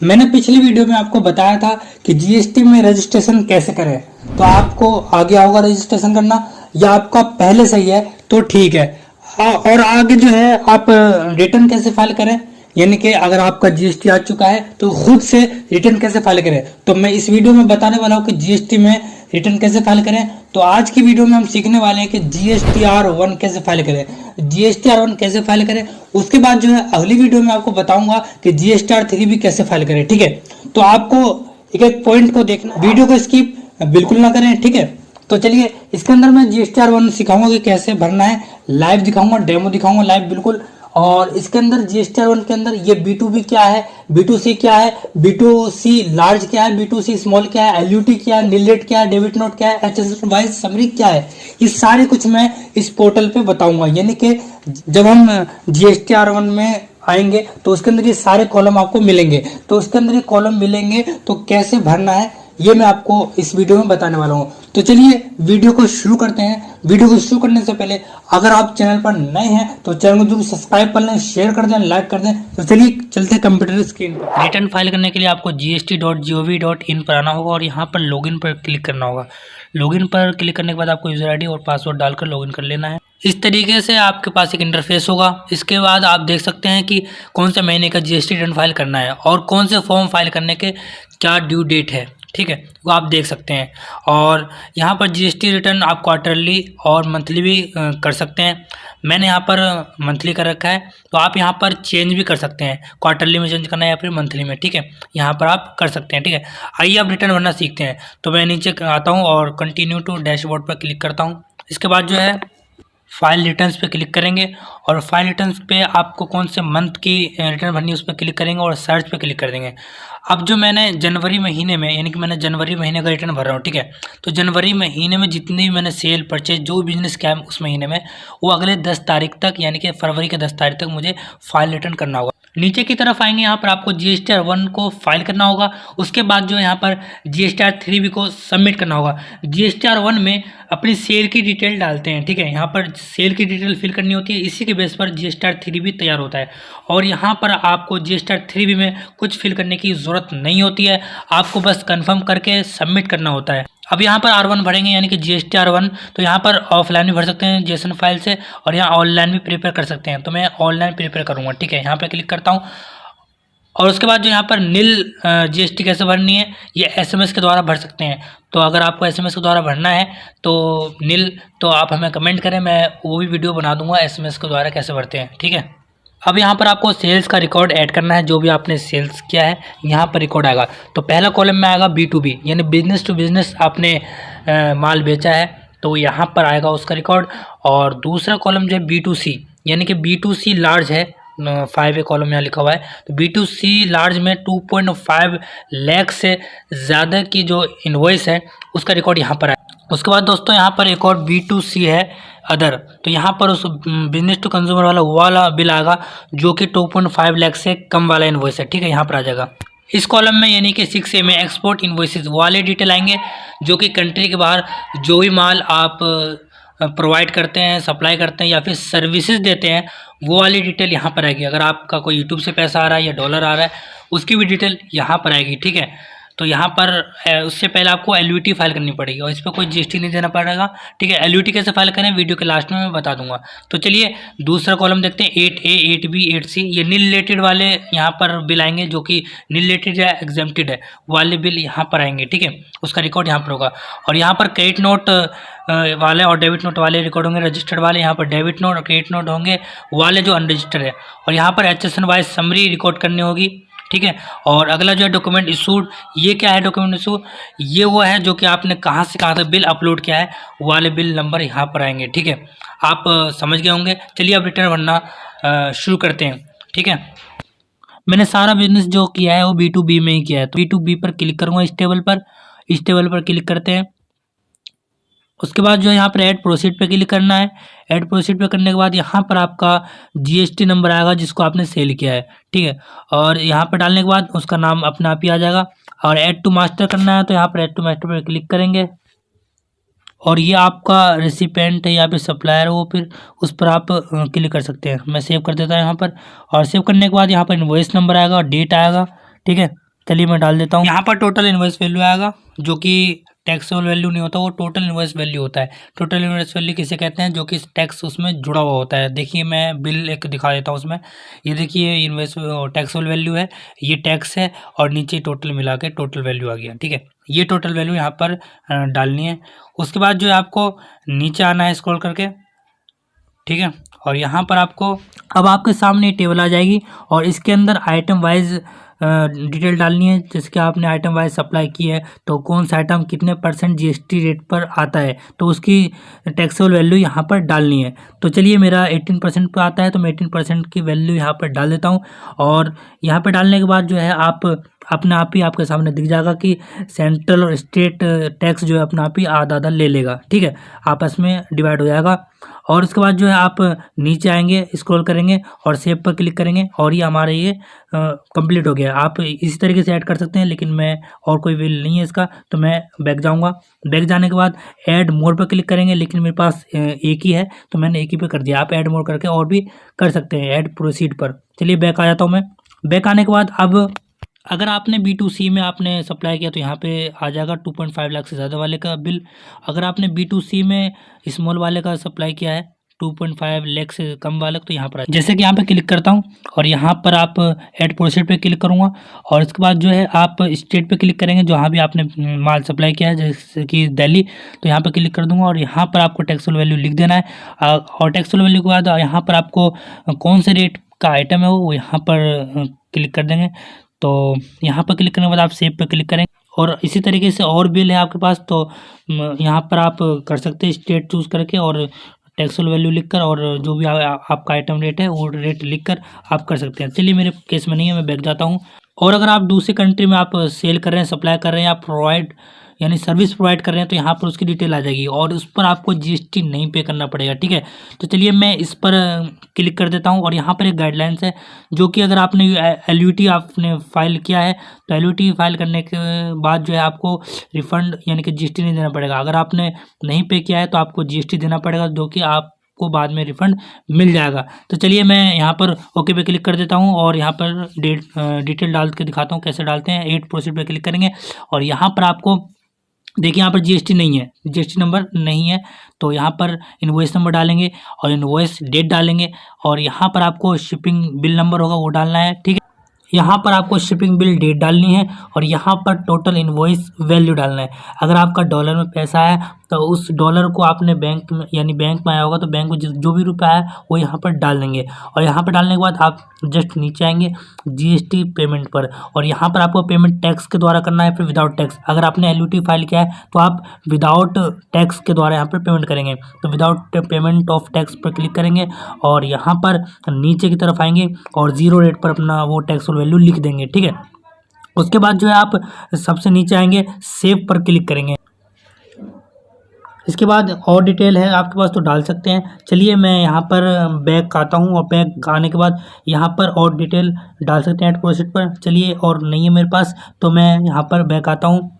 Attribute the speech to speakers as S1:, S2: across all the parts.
S1: मैंने पिछली वीडियो में आपको बताया था कि जीएसटी में रजिस्ट्रेशन कैसे करें। तो आपको आ गया होगा रजिस्ट्रेशन करना, या आपका पहले से ही है तो ठीक है। और आगे जो है आप रिटर्न कैसे फाइल करें, यानी कि अगर आपका जीएसटी आ चुका है तो खुद से रिटर्न कैसे फाइल करें, तो मैं इस वीडियो में बताने वाला हूँ कि जीएसटी में रिटर्न कैसे फाइल करें। तो आज की वीडियो में हम सीखने वाले हैं कि GSTR-1 कैसे फाइल करें, GSTR-1 कैसे फाइल करें। उसके बाद जो है अगली वीडियो में आपको बताऊंगा कि GSTR-3 भी कैसे फाइल करें। ठीक है, तो आपको एक एक पॉइंट को देखना, वीडियो को स्किप बिल्कुल ना करें। ठीक है, तो चलिए इसके अंदर मैं GSTR-1 सिखाऊंगा कि कैसे भरना है, लाइव दिखाऊंगा, डेमो दिखाऊंगा लाइव बिल्कुल। और इसके अंदर GSTR-1 के अंदर ये B2B क्या है, B2C क्या है, B2C लार्ज क्या है, B2C स्मॉल क्या है, LUT क्या है, नील रेट क्या है, डेबिट नोट क्या है, HSN वाइज समरी क्या है, ये सारे कुछ मैं इस पोर्टल पे बताऊंगा। यानी कि जब हम GSTR-1 में आएंगे तो उसके अंदर ये सारे कॉलम आपको मिलेंगे। तो उसके अंदर ये कॉलम मिलेंगे तो कैसे भरना है ये मैं आपको इस वीडियो में बताने वाला हूँ। तो चलिए वीडियो को शुरू करते हैं। वीडियो को शुरू करने से पहले अगर आप चैनल पर नए हैं तो चैनल को जरूर सब्सक्राइब कर लें, शेयर कर दें, लाइक कर दें। तो चलिए चलते हैं कंप्यूटर स्क्रीन पर।
S2: रिटर्न फाइल करने के लिए आपको gst.gov.in पर आना होगा और यहाँ पर लॉगिन पर क्लिक करना होगा। लॉगिन पर क्लिक करने के बाद आपको यूजर आईडी और पासवर्ड डालकर लॉगिन कर लेना है। इस तरीके से आपके पास एक इंटरफेस होगा। इसके बाद आप देख सकते हैं कि कौन से महीने का जीएसटी रिटर्न फाइल करना है और कौन से फॉर्म फाइल करने के क्या ड्यू डेट है। ठीक है, वो आप देख सकते हैं। और यहाँ पर जीएसटी रिटर्न आप क्वार्टरली और मंथली भी कर सकते हैं। मैंने यहाँ पर मंथली कर रखा है, तो आप यहाँ पर चेंज भी कर सकते हैं, क्वार्टरली में चेंज करना है या फिर मंथली में। ठीक है, यहाँ पर आप कर सकते हैं। ठीक है, आइए अब रिटर्न भरना सीखते हैं। तो मैं नीचे आता हूँ और कंटिन्यू टू डैशबोर्ड पर क्लिक करता हूँ। इसके बाद जो है फाइल रिटर्न्स पे क्लिक करेंगे और फाइल रिटर्न्स पे आपको कौन से मंथ की रिटर्न भरनी है उस पर क्लिक करेंगे और सर्च पे क्लिक कर देंगे। अब जो मैंने जनवरी महीने में, यानी कि मैंने जनवरी महीने का रिटर्न भर रहा हूँ। ठीक है, तो जनवरी महीने में जितनी भी मैंने सेल परचेज जो बिजनेस किया है उस महीने में, वो अगले 10 तारीख तक, यानी कि फरवरी के 10 तारीख तक मुझे फाइल रिटर्न करना होगा। नीचे की तरफ आएंगे, यहाँ पर आपको GSTR-1 को फाइल करना होगा। उसके बाद जो है यहाँ पर GSTR-3 भी को सबमिट करना होगा। GSTR-1 में अपनी सेल की डिटेल डालते हैं। ठीक है, यहाँ पर सेल की डिटेल फिल करनी होती है, इसी के बेस पर GSTR-3 भी तैयार होता है। और यहाँ पर आपको GSTR-3 में कुछ फिल करने की ज़रूरत नहीं होती है, आपको बस कंफर्म करके सबमिट करना होता है। अब यहाँ पर R1 भरेंगे, यानी कि GSTR-1, तो यहाँ पर ऑफलाइन भी भर सकते हैं जेसन फाइल से, और यहाँ ऑनलाइन भी प्रिपेयर कर सकते हैं। तो मैं ऑनलाइन प्रिपेयर करूँगा। ठीक है, यहाँ पर क्लिक करता हूँ और उसके बाद जो यहाँ पर नील GST कैसे भरनी है, ये SMS के द्वारा भर सकते हैं। तो अगर आपको SMS के द्वारा भरना है तो नील, तो आप हमें कमेंट करें, मैं वो भी वीडियो बना दूंगा SMS के द्वारा कैसे भरते हैं। ठीक है, अब यहाँ पर आपको सेल्स का रिकॉर्ड ऐड करना है, जो भी आपने सेल्स किया है यहाँ पर रिकॉर्ड आएगा। तो पहला कॉलम में आएगा B2B, यानी बिजनेस टू बिजनेस आपने माल बेचा है, तो यहाँ पर आएगा उसका रिकॉर्ड। और दूसरा कॉलम जो है B2C, यानी कि B2C लार्ज है, 5A कॉलम यहाँ लिखा हुआ है। तो B2C लार्ज में 2.5 लाख से ज़्यादा की जो इनवॉइस है उसका रिकॉर्ड यहाँ पर है। उसके बाद दोस्तों यहाँ पर एक और B2C है अदर, तो यहाँ पर उस बिजनेस टू कंज्यूमर वाला बिल आएगा जो कि 2.5 लाख से कम वाला इनवॉइस है। ठीक है, यहाँ पर आ जाएगा। इस कॉलम में यानी कि 6A में एक्सपोर्ट इनवॉइसेस वाले डिटेल आएंगे, जो कि कंट्री के बाहर जो भी माल आप प्रोवाइड करते हैं, सप्लाई करते हैं या फिर सर्विसेज देते हैं, वो वाली डिटेल यहाँ पर आएगी। अगर आपका कोई यूट्यूब से पैसा आ रहा है या डॉलर आ रहा है, उसकी भी डिटेल यहाँ पर आएगी। ठीक है, तो यहाँ पर उससे पहले आपको LUT फाइल करनी पड़ेगी और इस पर कोई GST नहीं देना पड़ेगा। ठीक है, LUT कैसे फाइल करें वीडियो के लास्ट में मैं बता दूंगा। तो चलिए दूसरा कॉलम देखते हैं, 8A 8B 8C, ये नील रिलेटेड वाले यहाँ पर बिल आएंगे, जो कि नील रिलेटेड या एग्जेम्प्टेड है वाले बिल यहाँ पर आएंगे। ठीक है, उसका रिकॉर्ड यहाँ पर होगा। और यहाँ पर क्रेडिट नोट वाले और डेबिट नोट वाले रिकॉर्ड होंगे, रजिस्टर्ड वाले यहाँ पर डेबिट नोट और क्रेडिट नोट होंगे, वाले जो अनरजिस्टर्ड है। और यहाँ पर HSN वाइज समरी रिकॉर्ड करनी होगी। ठीक है, और अगला जो है डॉक्यूमेंट इशूड, ये क्या है डॉक्यूमेंट इशू, ये वो है जो कि आपने कहाँ से कहाँ तक बिल अपलोड किया है, वाले बिल नंबर यहाँ पर आएंगे। ठीक है, आप समझ गए होंगे। चलिए अब रिटर्न भरना शुरू करते हैं। ठीक है, मैंने सारा बिजनेस जो किया है वो B2B में ही किया है, तो B2B पर क्लिक करूँगा। इस टेबल पर क्लिक करते हैं। उसके बाद जो है यहाँ पर ऐड प्रोसीड पे क्लिक करना है। ऐड प्रोसीड पे करने के बाद यहाँ पर आपका GST नंबर आएगा जिसको आपने सेल किया है। ठीक है, और यहाँ पर डालने के बाद उसका नाम अपने आप ही आ जाएगा। और ऐड टू मास्टर करना है, तो यहाँ पर ऐड टू मास्टर पर क्लिक करेंगे और ये आपका रेसिपेंट है या फिर सप्लायर हो, फिर उस पर आप क्लिक कर सकते हैं। मैं सेव कर देता हूँ यहाँ पर, और सेव करने के बाद यहाँ पर इनवॉइस नंबर आएगा और डेट आएगा। ठीक है, चलिए मैं डाल देता हूँ। यहाँ पर टोटल इनवॉइस वैल्यू आएगा, जो कि टैक्सेबल वैल्यू नहीं होता, वो टोटल इनवॉइस वैल्यू होता है। टोटल इनवॉइस वैल्यू किसे कहते हैं, जो कि टैक्स उसमें जुड़ा हुआ होता है। देखिए मैं बिल एक दिखा देता हूँ उसमें, ये देखिए इनवॉइस टैक्सेबल वैल्यू है, ये टैक्स है, और नीचे टोटल मिला के टोटल वैल्यू आ गया। ठीक है, ये टोटल वैल्यू यहाँ पर डालनी है। उसके बाद जो है आपको नीचे आना है स्क्रॉल करके, ठीक है, और यहाँ पर आपको अब आपके सामने टेबल आ जाएगी और इसके अंदर आइटम वाइज डिटेल डालनी है। जैसे कि आपने आइटम वाइज सप्लाई की है तो कौन सा आइटम कितने % जीएसटी रेट पर आता है, तो उसकी टैक्सेबल वैल्यू यहाँ पर डालनी है। तो चलिए मेरा 18% पर आता है, तो मैं 18% की वैल्यू यहाँ पर डाल देता हूँ। और यहाँ पर डालने के बाद जो है आप अपने आप ही आपके सामने दिख जाएगा कि सेंट्रल और स्टेट टैक्स जो है अपना आप ही आधा आधा ले लेगा। ठीक है, आपस में डिवाइड हो जाएगा। और उसके बाद जो है आप नीचे आएंगे, स्क्रॉल करेंगे और सेव पर क्लिक करेंगे और ये हमारे ये कंप्लीट हो गया। आप इसी तरीके से ऐड कर सकते हैं, लेकिन मैं और कोई बिल नहीं है इसका, तो मैं बैक जाऊंगा। बैक जाने के बाद ऐड मोर पर क्लिक करेंगे, लेकिन मेरे पास एक ही है तो मैंने एक ही पे कर दिया। आप ऐड मोर करके और भी कर सकते हैं, ऐड प्रोसीड पर। चलिए बैक आ जाता हूँ मैं। बैक आने के बाद अब अगर आपने B2C में आपने सप्लाई किया तो यहाँ पे आ जाएगा 2.5 लाख से ज़्यादा वाले का बिल। अगर आपने B2C में स्मॉल वाले का सप्लाई किया है 2.5 लाख से कम वाले, तो यहाँ पर जैसे कि यहाँ पे क्लिक करता हूँ और यहाँ पर आप ऐड प्रोसीड पे क्लिक करूँगा। और इसके बाद जो है आप स्टेट पे क्लिक करेंगे जहाँ भी आपने माल सप्लाई किया है, जैसे कि दिल्ली, तो यहाँ पर क्लिक कर दूँगा और यहाँ पर आपको टैक्सेबल वैल्यू लिख देना है। और टैक्सेबल वैल्यू के बाद यहाँ पर आपको कौन से रेट का आइटम है वो यहाँ पर क्लिक कर देंगे। तो यहाँ पर क्लिक करने के बाद आप सेव पे क्लिक करेंगे और इसी तरीके से और बिल है आपके पास, तो यहाँ पर आप कर सकते हैं स्टेट चूज़ करके और टैक्सेबल वैल्यू लिखकर, और जो भी आपका आइटम रेट है वो रेट लिखकर आप कर सकते हैं। चलिए मेरे केस में नहीं है, मैं बैठ जाता हूँ। और अगर आप दूसरी कंट्री में आप सेल कर रहे हैं, सप्लाई कर रहे हैं, आप प्रोवाइड यानी सर्विस प्रोवाइड कर रहे हैं, तो यहाँ पर उसकी डिटेल आ जाएगी और उस पर आपको जीएसटी नहीं पे करना पड़ेगा। ठीक है, तो चलिए मैं इस पर क्लिक कर देता हूँ और यहाँ पर एक गाइडलाइंस है, जो कि अगर आपने LUT आपने फाइल किया है तो LUT फाइल करने के बाद जो है आपको रिफंड यानी कि जीएसटी नहीं देना पड़ेगा। अगर आपने नहीं पे किया है तो आपको जीएसटी देना पड़ेगा, जो कि आपको बाद में रिफंड मिल जाएगा। तो चलिए मैं यहाँ पर ओके पे क्लिक कर देता हूँ और यहाँ पर डिटेल डाल के दिखाता हूँ कैसे डालते हैं। 8 प्रोसीड पे क्लिक करेंगे और यहाँ पर आपको देखिए यहाँ पर जीएसटी नहीं है, जीएसटी नंबर नहीं है, तो यहाँ पर इनवॉइस नंबर डालेंगे और इनवॉइस डेट डालेंगे और यहाँ पर आपको शिपिंग बिल नंबर होगा वो डालना है। ठीक है, यहाँ पर आपको शिपिंग बिल डेट डालनी है और यहाँ पर टोटल इनवॉइस वैल्यू डालना है। अगर आपका डॉलर में पैसा है तो उस डॉलर को आपने बैंक में यानी बैंक में आया होगा तो बैंक में जो भी रुपया है वो यहाँ पर डाल देंगे। और यहाँ पर डालने के बाद आप जस्ट नीचे आएंगे जीएसटी पेमेंट पर और यहाँ पर आपको पेमेंट टैक्स के द्वारा करना है, फिर विदाउट टैक्स। अगर आपने LUT फाइल किया है तो आप विदाउट टैक्स के द्वारा यहाँ पर पेमेंट करेंगे, तो विदाउट पेमेंट ऑफ टैक्स पर क्लिक करेंगे और यहाँ पर नीचे की तरफ आएंगे और 0 रेट पर अपना वो टैक्स वैल्यू लिख देंगे। ठीक है, उसके बाद जो है आप सबसे नीचे आएंगे, सेव पर क्लिक करेंगे। इसके बाद और डिटेल है आपके पास तो डाल सकते हैं। चलिए मैं यहाँ पर बैक आता हूँ और बैक आने के बाद यहाँ पर और डिटेल डाल सकते हैं ऐड प्रोसीड पर। चलिए और नहीं है मेरे पास तो मैं यहाँ पर बैक आता हूँ।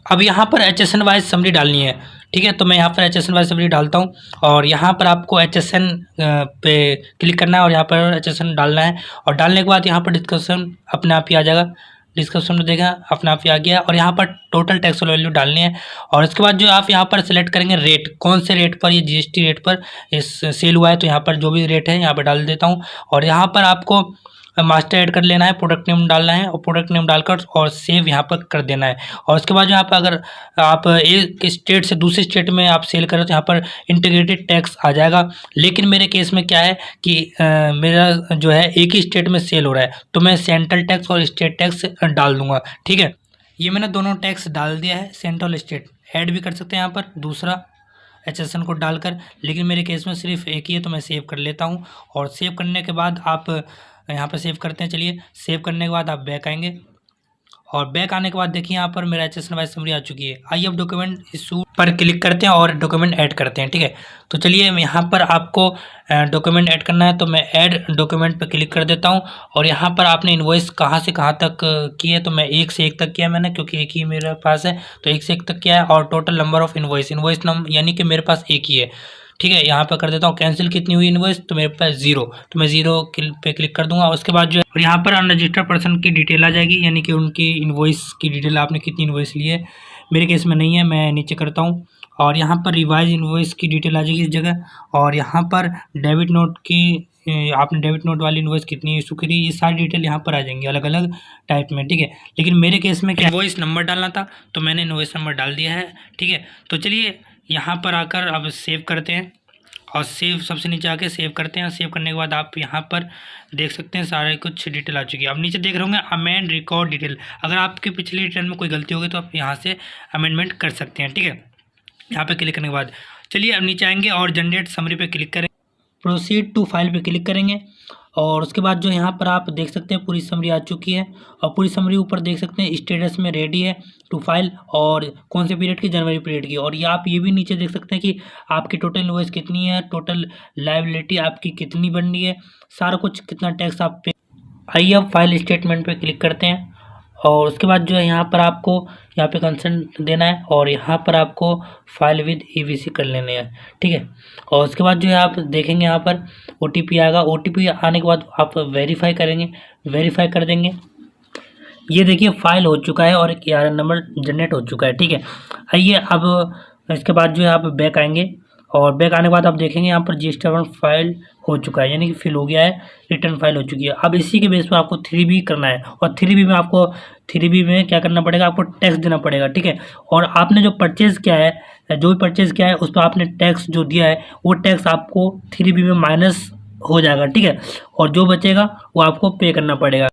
S2: अब यहाँ पर HSN वाइज समरी डालनी है। ठीक है, तो मैं यहाँ पर HSN वाइज समरी डालता हूँ और यहाँ पर आपको HSN पे क्लिक करना है और यहाँ पर HSN डालना है और डालने के बाद यहाँ पर डिस्क्रिप्शन अपने आप ही आ जाएगा। डिस्क्रिप्शन में देखा अपने आप ही आ गया और यहाँ पर टोटल टैक्स वैल्यू डालनी है। और इसके बाद जो आप यहाँ पर सेलेक्ट करेंगे रेट, कौन से रेट पर ये जीएसटी रेट पर इस सेल हुआ है, तो यहाँ पर जो भी रेट है यहाँ पर डाल देता हूँ। और यहाँ पर आपको मास्टर ऐड कर लेना है, प्रोडक्ट नेम डालना है और प्रोडक्ट नेम डालकर और सेव यहाँ पर कर देना है। और उसके बाद यहाँ पर अगर आप एक स्टेट से दूसरे स्टेट में आप सेल करें तो यहाँ पर इंटीग्रेटेड टैक्स आ जाएगा। लेकिन मेरे केस में क्या है कि मेरा जो है एक ही स्टेट में सेल हो रहा है, तो मैं सेंट्रल टैक्स और स्टेट टैक्स डाल दूंगा। ठीक है, ये मैंने दोनों टैक्स डाल दिया है, सेंट्रल स्टेट ऐड भी कर सकते हैं यहाँ पर दूसरा HSN कोड डालकर, लेकिन मेरे केस में सिर्फ एक ही है तो मैं सेव कर लेता हूँ। और सेव करने के बाद आप यहाँ पर सेव करते हैं। चलिए सेव करने के बाद आप बैक आएंगे और बैक आने के बाद देखिए यहाँ पर मेरा HSN वाइज समरी आ चुकी है। आइए अब डॉक्यूमेंट इशू पर क्लिक करते हैं और डॉक्यूमेंट ऐड करते हैं। ठीक है, तो चलिए यहाँ पर आपको डॉक्यूमेंट ऐड करना है, तो मैं ऐड डॉक्यूमेंट पर क्लिक कर देता हूँ। और यहाँ पर आपने इनवॉइस कहाँ से कहाँ तक की है, तो मैं 1 से 1 तक किया मैंने, क्योंकि एक ही मेरे पास है तो 1 से 1 तक किया है। और total number of invoice number यानी कि मेरे पास एक ही है। ठीक है, यहाँ पर कर देता हूँ कैंसिल। कितनी हुई इनवॉइस, तो मेरे पास 0, तो मैं 0 पे क्लिक कर दूंगा। उसके बाद जो है और यहाँ पर अनरजिस्टर्ड पर्सन की डिटेल आ जाएगी, यानी कि उनकी इनवॉइस की डिटेल, आपने कितनी इनवॉइस ली है। मेरे केस में नहीं है, मैं नीचे करता हूँ और यहाँ पर रिवाइज इनवॉइस की डिटेल आ जाएगी इस जगह। और यहाँ पर डेबिट नोट की आपने डेबिट नोट वाली इनवॉइस कितनी इशू करी, ये सारी डिटेल यहाँ पर आ जाएंगी अलग अलग टाइप में। ठीक है, लेकिन मेरे केस में क्या इनवॉइस नंबर डालना था, तो मैंने इनवॉइस नंबर डाल दिया है। ठीक है, तो चलिए यहाँ पर आकर अब सेव करते हैं और सेव सबसे नीचे आके सेव करते हैं। सेव करने के बाद आप यहाँ पर देख सकते हैं सारे कुछ डिटेल आ चुकी है। अब नीचे देख रहे होंगे अमेंड रिकॉर्ड डिटेल, अगर आपकी पिछली रिटर्न में कोई गलती होगी तो आप यहाँ से अमेंडमेंट कर सकते हैं। ठीक है, यहाँ पे क्लिक करने के बाद चलिए अब नीचे आएंगे और जनरेट समरी पे क्लिक करें, प्रोसीड टू फाइल पे क्लिक करेंगे और उसके बाद जो यहाँ पर आप देख सकते हैं पूरी समरी आ चुकी है। और पूरी समरी ऊपर देख सकते हैं स्टेटस में रेडी है टू फाइल, और कौन से पीरियड की, जनवरी पीरियड की। और ये आप ये भी नीचे देख सकते हैं कि आपकी टोटल इनवॉइस कितनी है, टोटल लायबिलिटी आपकी कितनी बन रही है, सारा कुछ कितना टैक्स आप पे। आइए अब फाइल स्टेटमेंट पे क्लिक करते हैं और उसके बाद जो है यहाँ पर आपको यहाँ पे कंसेंट देना है और यहाँ पर आपको फाइल विद ईवीसी कर लेने हैं। ठीक है, और उसके बाद जो है आप देखेंगे यहाँ पर ओटीपी आएगा। ओटीपी आने के बाद आप वेरीफाई करेंगे, वेरीफाई कर देंगे। ये देखिए फाइल हो चुका है और एक ARN नंबर जनरेट हो चुका है। ठीक है, आइए अब इसके बाद जो है आप बैक आएंगे और बैक आने के बाद आप देखेंगे यहाँ पर GST फाइल हो चुका है, यानी कि फिल हो गया है, रिटर्न फाइल हो चुकी है। अब इसी के बेस पर आपको 3B करना है और 3B में आपको 3B में क्या करना पड़ेगा, आपको टैक्स देना पड़ेगा। ठीक है, और आपने जो परचेज़ किया है, जो भी परचेज़ किया है उस पर आपने टैक्स जो दिया है वो टैक्स आपको 3B में माइनस हो जाएगा। ठीक है, और जो बचेगा वो आपको पे करना पड़ेगा।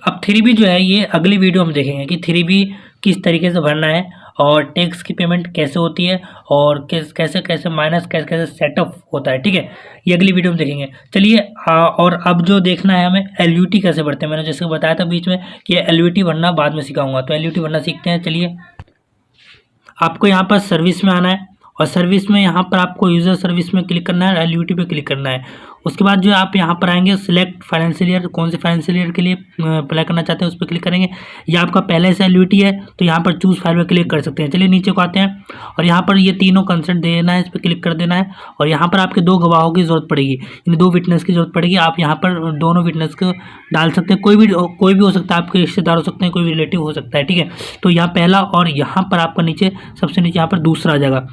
S2: अब 3B जो है ये अगली वीडियो हम देखेंगे कि 3B किस तरीके से भरना है और टैक्स की पेमेंट कैसे होती है और कैसे कैसे माइनस कैसे कैसे सेटअप होता है। ठीक है, ये अगली वीडियो में देखेंगे। चलिए और अब जो देखना है हमें LUT कैसे भरते हैं। मैंने जैसे बताया था बीच में कि LUT भरना बाद में सिखाऊंगा, तो LUT भरना सीखते हैं। चलिए आपको यहाँ पर सर्विस में आना है और सर्विस में यहाँ पर आपको यूज़र सर्विस में क्लिक करना है, LUT पे क्लिक करना है। उसके बाद जो आप यहाँ पर आएंगे सिलेक्ट फाइनेंशियल ईयर, कौन से फाइनेंशियल ईयर के लिए अप्लाई करना चाहते हैं उस पर क्लिक करेंगे। या आपका पहले से LUT है तो यहाँ पर चूज़ फाइल पर क्लिक कर सकते हैं। चलिए नीचे को आते हैं और यहाँ पर ये तीनों कंसेंट देना है, इस पर क्लिक कर देना है और यहाँ पर आपके 2 गवाहों की ज़रूरत पड़ेगी, इन 2 विटनेस की ज़रूरत पड़ेगी। आप यहाँ पर दोनों विटनेस को डाल सकते हैं, कोई भी हो सकता है, आपके रिश्तेदार हो सकते हैं, कोई भी रिलेटिव हो सकता है। ठीक है, तो यहाँ पहला और यहाँ पर आपका नीचे सबसे नीचे यहाँ पर दूसरा आ जाएगा,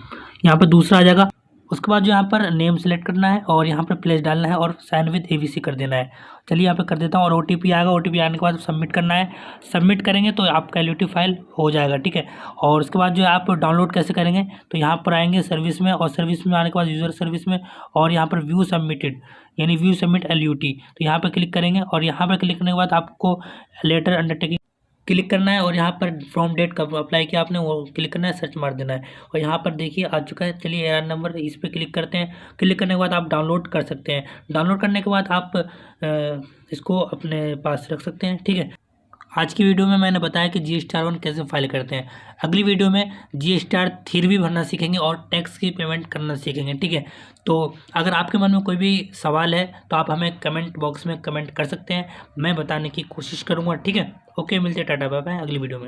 S2: यहाँ पर दूसरा आ जाएगा। उसके बाद जो यहाँ पर नेम सेलेक्ट करना है और यहाँ पर प्लेस डालना है और साइन विद ABC कर देना है। चलिए यहाँ पे कर देता हूँ और OTP आएगा, OTP आने के बाद सबमिट करना है। सबमिट करेंगे तो आपका LUT फाइल हो जाएगा। ठीक है, और उसके बाद जो है आप डाउनलोड कैसे करेंगे, तो यहाँ पर आएंगे सर्विस में और सर्विस में आने के बाद यूज़र सर्विस में और यहाँ पर व्यू सबमिटेड यानी व्यू सबमिट LUT, तो यहाँ पर क्लिक करेंगे और यहाँ पर क्लिक करने के बाद आपको लेटर अंडरटेकिंग क्लिक करना है और यहाँ पर फ्रॉम डेट कब अप्लाई किया आपने वो क्लिक करना है, सर्च मार देना है और यहाँ पर देखिए आ चुका है। चलिए ARN नंबर इस पर क्लिक करते हैं। क्लिक करने के बाद आप डाउनलोड कर सकते हैं। डाउनलोड करने के बाद आप इसको अपने पास रख सकते हैं। ठीक है, आज की वीडियो में मैंने बताया कि GST-R1 कैसे फाइल करते हैं। अगली वीडियो में GST-3 भरना सीखेंगे और टैक्स की पेमेंट करना सीखेंगे। ठीक है, तो अगर आपके मन में कोई भी सवाल है तो आप हमें कमेंट बॉक्स में कमेंट कर सकते हैं, मैं बताने की कोशिश करूँगा। ठीक है, ओके, मिलते हैं, टाटा बाय बाय अगली वीडियो में।